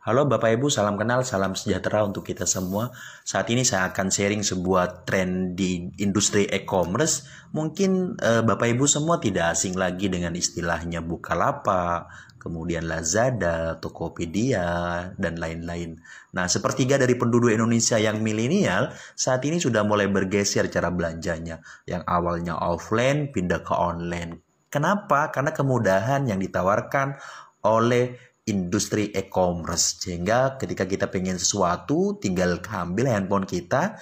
Halo Bapak Ibu, salam kenal, salam sejahtera untuk kita semua. Saat ini saya akan sharing sebuah tren di industri e-commerce. Mungkin Bapak Ibu semua tidak asing lagi dengan istilahnya Bukalapak, kemudian Lazada, Tokopedia, dan lain-lain. Nah, sepertiga dari penduduk Indonesia yang milenial saat ini sudah mulai bergeser cara belanjanya. Yang awalnya offline pindah ke online. Kenapa? Karena kemudahan yang ditawarkan oleh industri e-commerce, sehingga ketika kita pengen sesuatu tinggal ambil handphone kita,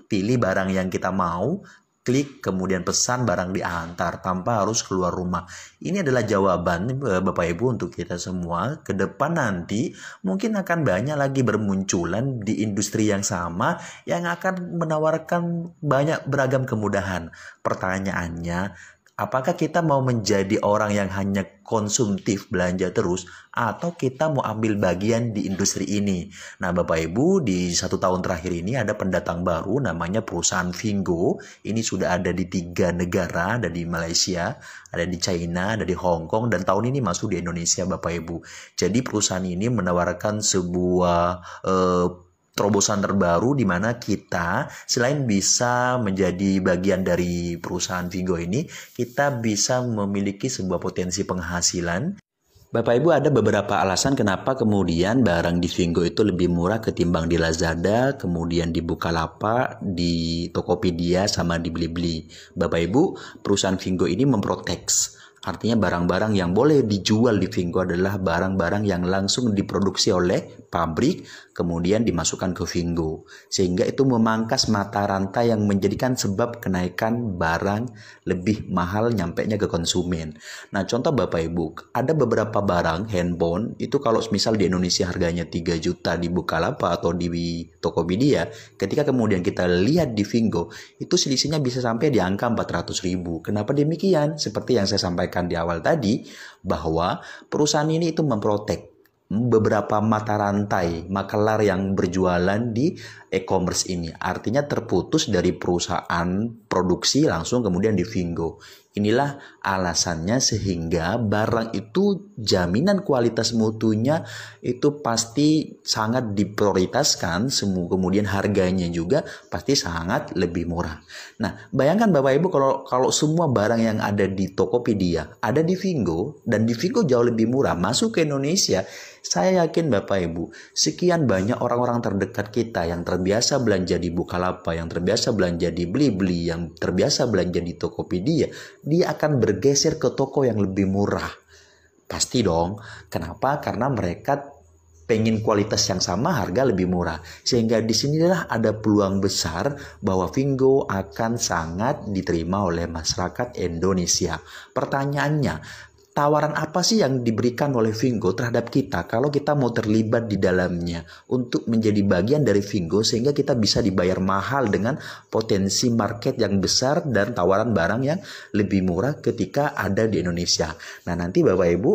pilih barang yang kita mau, klik kemudian pesan, barang diantar tanpa harus keluar rumah. Ini adalah jawaban Bapak Ibu untuk kita semua. Ke depan nanti mungkin akan banyak lagi bermunculan di industri yang sama yang akan menawarkan banyak beragam kemudahan. Pertanyaannya, apakah kita mau menjadi orang yang hanya konsumtif belanja terus atau kita mau ambil bagian di industri ini? Nah, Bapak Ibu, di 1 tahun terakhir ini ada pendatang baru namanya perusahaan Vingo. Ini sudah ada di 3 negara, ada di Malaysia, ada di China, ada di Hong Kong, dan tahun ini masuk di Indonesia, Bapak Ibu. Jadi perusahaan ini menawarkan sebuah terobosan terbaru di mana kita selain bisa menjadi bagian dari perusahaan Vingo ini, kita bisa memiliki sebuah potensi penghasilan. Bapak Ibu, ada beberapa alasan kenapa kemudian barang di Vingo itu lebih murah ketimbang di Lazada, kemudian di Bukalapak, di Tokopedia, sama di Blibli. Bapak Ibu, perusahaan Vingo ini memprotek. Artinya barang-barang yang boleh dijual di Vingo adalah barang-barang yang langsung diproduksi oleh pabrik, kemudian dimasukkan ke Vingo. Sehingga itu memangkas mata rantai yang menjadikan sebab kenaikan barang lebih mahal nyampenya ke konsumen. Nah, contoh Bapak Ibu, ada beberapa barang handphone, itu kalau misal di Indonesia harganya 3 juta di Bukalapak atau di Tokopedia, ketika kemudian kita lihat di Vingo, itu selisihnya bisa sampai di angka 400.000. Kenapa demikian? Seperti yang saya sampaikan di awal tadi, bahwa perusahaan ini itu memprotek beberapa mata rantai makelar yang berjualan di e-commerce ini. Artinya terputus dari perusahaan produksi langsung kemudian di Vingo. Inilah alasannya sehingga barang itu jaminan kualitas mutunya itu pasti sangat diprioritaskan, kemudian harganya juga pasti sangat lebih murah. Nah, bayangkan Bapak Ibu kalau semua barang yang ada di Tokopedia ada di Vingo dan di Vingo jauh lebih murah masuk ke Indonesia. Saya yakin Bapak Ibu, sekian banyak orang-orang terdekat kita yang terbiasa belanja di Bukalapak, yang terbiasa belanja di Blibli, yang terbiasa belanja di Tokopedia, dia akan bergeser ke toko yang lebih murah. Pasti dong. Kenapa? Karena mereka pengen kualitas yang sama, harga lebih murah. Sehingga disinilah ada peluang besar bahwa Vingo akan sangat diterima oleh masyarakat Indonesia. Pertanyaannya, tawaran apa sih yang diberikan oleh Vingo terhadap kita kalau kita mau terlibat di dalamnya untuk menjadi bagian dari Vingo sehingga kita bisa dibayar mahal dengan potensi market yang besar dan tawaran barang yang lebih murah ketika ada di Indonesia. Nah, nanti Bapak Ibu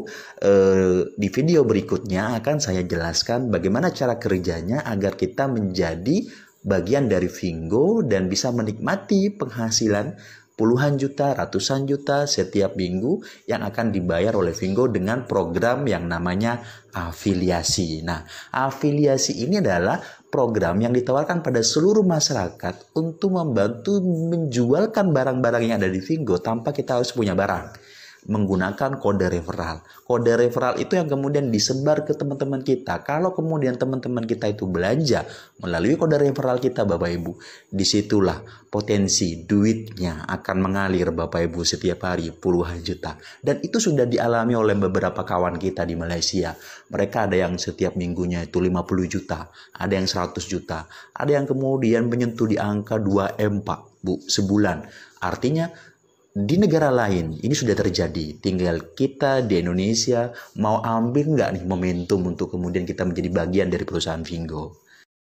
di video berikutnya akan saya jelaskan bagaimana cara kerjanya agar kita menjadi bagian dari Vingo dan bisa menikmati penghasilan puluhan juta, ratusan juta setiap minggu yang akan dibayar oleh Vingo dengan program yang namanya afiliasi. Nah, afiliasi ini adalah program yang ditawarkan pada seluruh masyarakat untuk membantu menjualkan barang-barang yang ada di Vingo tanpa kita harus punya barang, menggunakan kode referral. Kode referral itu yang kemudian disebar ke teman-teman kita. Kalau kemudian teman-teman kita itu belanja melalui kode referral kita Bapak Ibu, disitulah potensi duitnya akan mengalir Bapak Ibu setiap hari puluhan juta. Dan itu sudah dialami oleh beberapa kawan kita di Malaysia. Mereka ada yang setiap minggunya itu 50 juta, ada yang 100 juta, ada yang kemudian menyentuh di angka 2M Pak Bu sebulan. Artinya di negara lain ini sudah terjadi, tinggal kita di Indonesia mau ambil nggak nih momentum untuk kemudian kita menjadi bagian dari perusahaan Vingo.